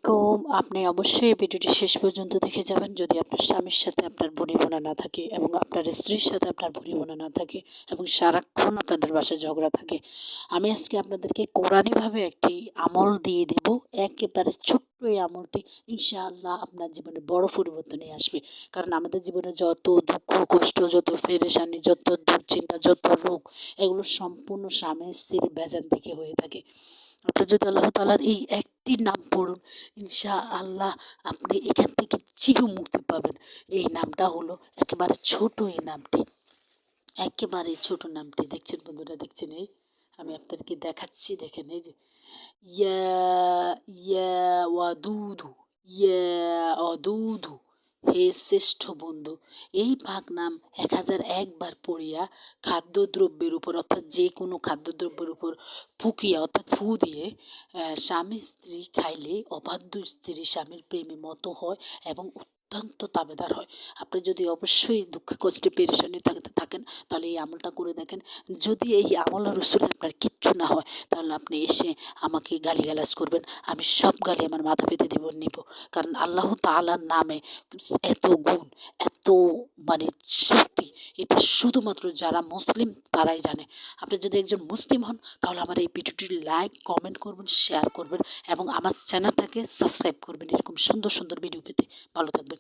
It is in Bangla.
আলাইকুম। আপনি অবশ্যই এই ভিডিওটি শেষ পর্যন্ত দেখে যাবেন। যদি আপনার স্বামীর সাথে আপনার বনিবনা না থাকে এবং আপনার স্ত্রীর সাথে আপনার বনিবনা না থাকে এবং সারাক্ষণ আপনাদের বাসায় ঝগড়া থাকে, আমি আজকে আপনাদেরকে কোরআনীভাবে একটি আমল দিয়ে দেব। একেবারে ছোট্ট এই আমলটি ইনশাআল্লাহ আপনার জীবনে বড় পরিবর্তন নিয়ে আসবে। কারণ আমাদের জীবনে যত দুঃখ কষ্ট, যত পেরেশানি, যত দুশ্চিন্তা, যত রোগ, এগুলো সম্পূর্ণ স্বামী স্ত্রীর ভেজাল থেকে হয়ে থাকে। আপনার যদি আল্লাহ তাআলার এই একটি নাম পড়ুন, ইনশাআল্লাহ আপনি এখান থেকে চির মুক্তি পাবেন। এই নামটা হলো একেবারে ছোট, এই নামটি একেবারে ছোট নামটি দেখছেন বন্ধুরা, দেখছেন এই আমি আপনাদেরকে দেখাচ্ছি, দেখেন এই যে ইয়া ইয়া ওয়াদুদু, ইয়া অদুদু, হে শ্রেষ্ঠ বন্ধু। এই পাক নাম 1001 বার পড়িয়া খাদ্যদ্রব্যের উপর, অর্থাৎ যে কোনো খাদ্যদ্রব্যের উপর ফুকিয়া অর্থাৎ ফু দিয়ে স্বামী স্ত্রী খাইলে অবাধ্য স্ত্রী স্বামীর প্রেমে মত হয় এবং অত্যন্ত তাবেদার হয়। আপনি যদি অবশ্যই দুঃখে কষ্টে পেরেশানি থাকেন তাহলে এই আমলটা করে দেখেন। যদি এই আমল রসুলে আপনার কিচ্ছু না হয় তাহলে আপনি এসে আমাকে গালিগালাজ করবেন, আমি সব গালি আমার মাথা পেতে দেব নিব। কারণ আল্লাহ তাআলার নামে এত গুণ, এত মানে শক্তি, এটা শুধুমাত্র যারা মুসলিম তারাই জানে। আপনি যদি একজন মুসলিম হন তাহলে আমার এই ভিডিওটি লাইক কমেন্ট করবেন, শেয়ার করবেন এবং আমার চ্যানেলটাকে সাবস্ক্রাইব করবেন এরকম সুন্দর সুন্দর ভিডিও পেতে। ভালো থাকবেন।